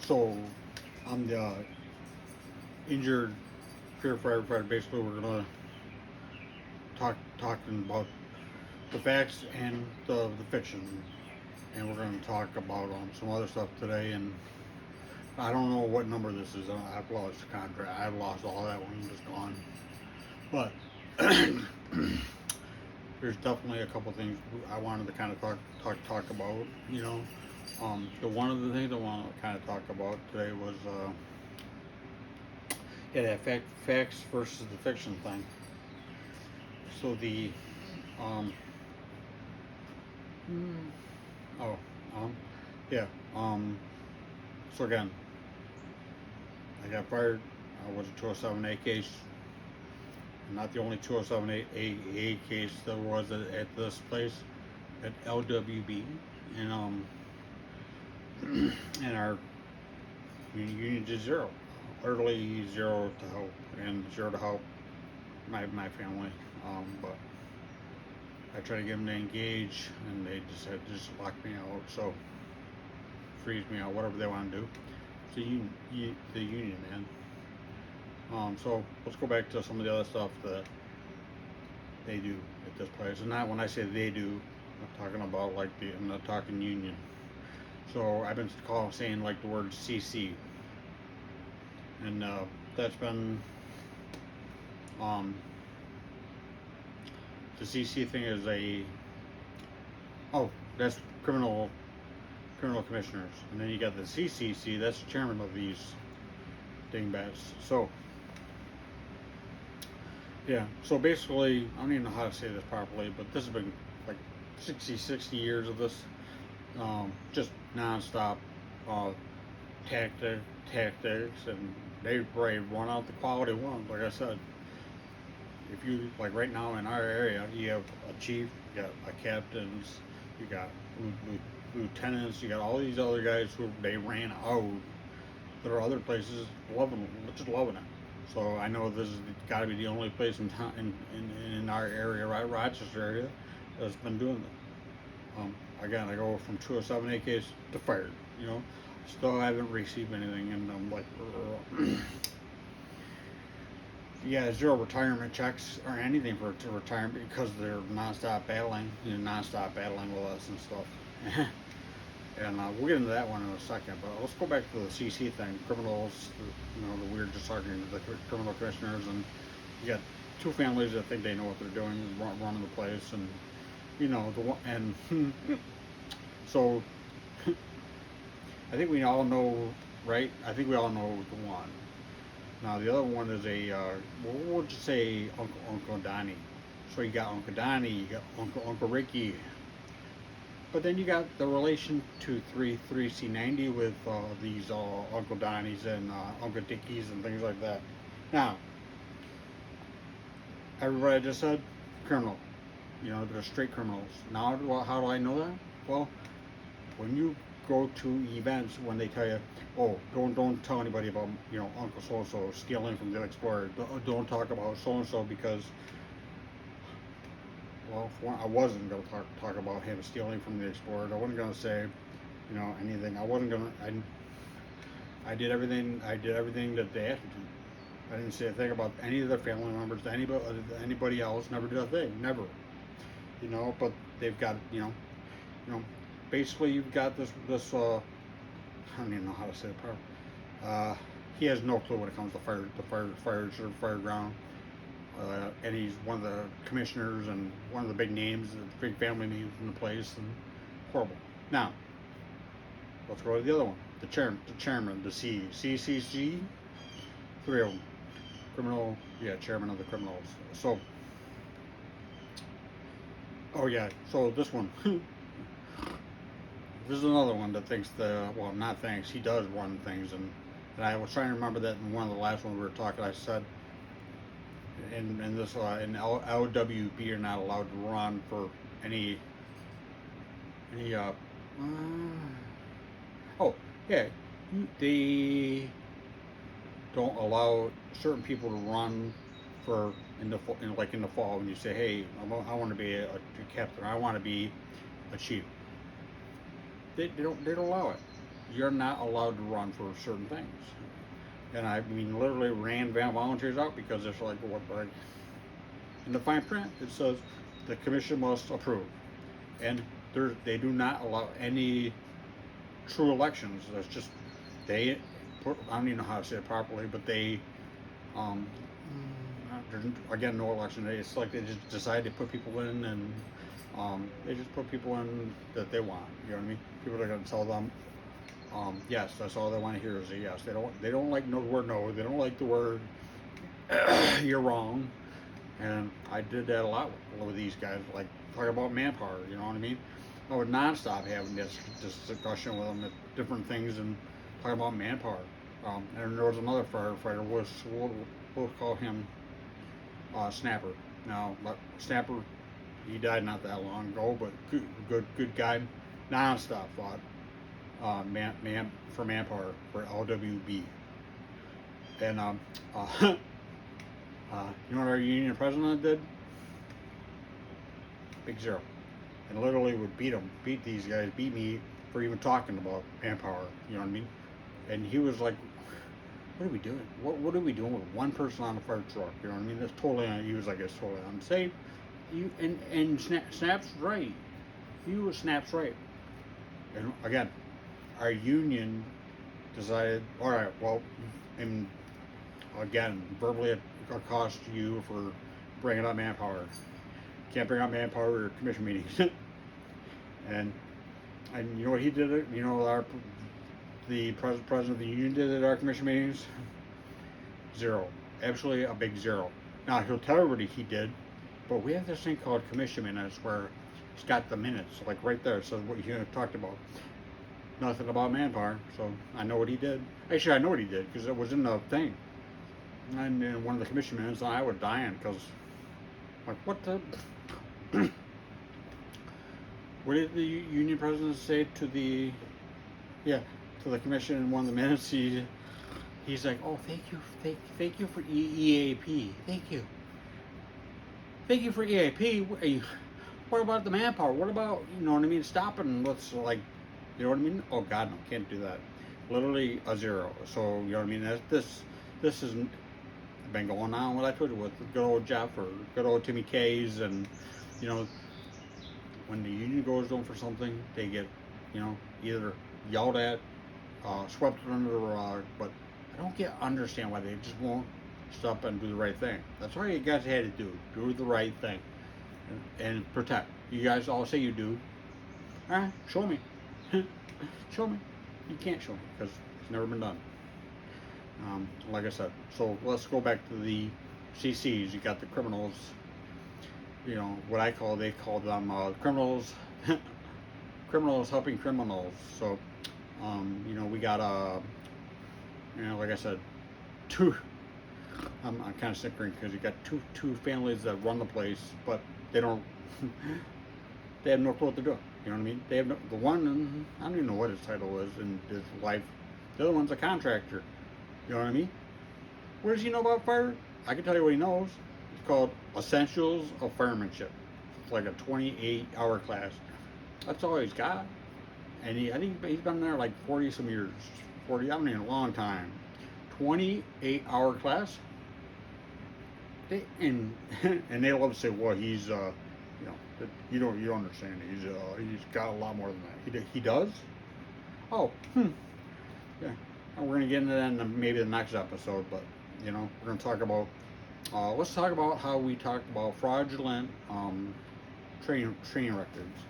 So I'm the injured firefighter. Basically, we're gonna talking about the facts and the fiction, and we're gonna talk about some other stuff today. And I don't know what number this is. I've lost the contract. I've lost all that one. Just gone. But there's definitely a couple things I wanted to kind of talk about. The one of the things I want to kind of talk about today was that facts versus the fiction thing. So the um oh yeah so again, I got fired. I was a 207A case. Not the only 207A case there was at this place at LWB, and and our union did zero, early zero to help, and zero to help my family. But I tried to get them to engage, and they just had to just lock me out, so freeze me out, whatever they want to do. So the union, man. So let's go back to some of the other stuff that they do at this place. And not when I say they do, I'm talking about I'm not talking union. So I've been saying like the word CC, and that's been the CC thing is that's criminal commissioners, and then you got the CCC, that's the chairman of these dingbats. So yeah, so basically, I don't even know how to say this properly, but this has been like 60 years of this, just non-stop tactics, and they run out the quality ones. Like I said, if you, like right now in our area, you have a chief, you got a captains, you got lieutenants, you got all these other guys who they ran out. There are other places just loving it. So I know this has got to be the only place in town, in our area, right, Rochester area, that's been doing it. Again, I go from 207A case to fired. Still haven't received anything, and I'm like, yeah, zero retirement checks or anything to retirement because they're nonstop battling, nonstop battling with us and stuff. And we'll get into that one in a second, but let's go back to the CC thing. Criminals, the weird just arguing with the criminal commissioners, and you got two families that think they know what they're doing, running the place, and the one, and so I think we all know, right? I think we all know the one. Now the other one is we'll just say Uncle Donnie. So you got Uncle Donnie, you got Uncle Ricky. But then you got the relation to 3C90 with these Uncle Donnies and Uncle Dickies and things like that. Now, everybody I just said, criminal. They're straight criminals. Now, how do I know that? Well, when you go to events, when they tell you, oh, don't tell anybody about Uncle so-and-so stealing from the Explorer. Don't talk about so-and-so because, well, I wasn't going to talk about him stealing from the Explorer. I wasn't going to say, anything. I wasn't going to. I did everything that they asked me to. I didn't say a thing about any of their family members, anybody else. Never did a thing. Never. But they've got, basically you've got this. I don't even know how to say it properly. He has no clue when it comes to fire ground. And he's one of the commissioners and one of the big names, the big family names in the place, and horrible. Now, let's go to the other one. The chairman, the CCC, three of them. Chairman of the criminals. So, so this one, this is another one that thinks he does run things, and I was trying to remember that in one of the last ones we were talking, I said, in this in LWB you're not allowed to run for any they don't allow certain people to run for in the fall when you say, hey, I want to be a captain, I want to be a chief. they don't allow it. You're not allowed to run for certain things. And I mean, literally ran volunteers out because it's like what, like in the fine print it says the commission must approve, and they do not allow any true elections. That's just they put, I don't even know how to say it properly, but they um, there's again no election. It's like they just decide to put people in, and they just put people in that they want. You know what I mean? People are going to tell them yes. That's all they want to hear is a yes. They don't like the word no. They don't like the word you're wrong. And I did that a lot with these guys, like talking about manpower. You know what I mean? I would nonstop having this discussion with them at different things and talking about manpower. And there was another firefighter. We'll call him Snapper. Now, Snapper, he died not that long ago, but good guy. Nonstop fought for manpower for LWB. And you know what our union president did? Big zero. And literally would beat these guys, beat me for even talking about manpower. You know what I mean? And he was like, "What are we doing? What are we doing with one person on a fire truck?" You know what I mean? That's totally. He was like, "It's totally unsafe." Snap's right. Snap's right. And again, our union decided, all right, well, and again, verbally it'll cost you for bringing up manpower. Can't bring up manpower at commission meetings. and you know what he did? You know the president of the union did at our commission meetings? Zero. Absolutely a big zero. Now he'll tell everybody he did, but we have this thing called commission minutes where it's got the minutes, like right there. It says what you talked about. Nothing about manpower, so I know what he did. Actually, I know what he did because it was in the thing. And in one of the commission minutes, I was dying because, like, what the? What did the union president say to the commission in one of the minutes? He's like, "Oh, thank you for EAP. Thank you for EAP. What about the manpower? What about, you know what I mean, stopping? Let's, like, you know what I mean? Oh God, no, can't do that. Literally a zero. So you know what I mean? This has been going on what I told you with good old Jeff or good old Timmy K's, and you know, when the union goes in for something, they get, you know, either yelled at, swept under the rug, but I don't understand why they just won't stop and do the right thing. That's all you guys had to do the right thing, and protect. You guys all say you do. All right, show me. Show me. You can't show me because it's never been done. Like I said, so let's go back to the CCs. You got the criminals. You know what they call them criminals. Criminals helping criminals. So, you know, we got you know, like I said, two. I'm kind of snickering because you got two families that run the place, but they don't. They have no clue what they're doing. You know what I mean? They have the one. I don't even know what his title is in his life. The other one's a contractor. You know what I mean? What does he know about fire? I can tell you what he knows. It's called Essentials of Firemanship. It's like a 28-hour class. That's all he's got. And I think he's been there like 40 some years. 40, I don't know, a long time. 28-hour class. And they love to say, well, he's you know, you don't understand. He's got a lot more than that. He does? Oh, yeah. And we're gonna get into that in maybe the next episode, but you know, we're gonna talk about let's talk about how we talked about fraudulent training records.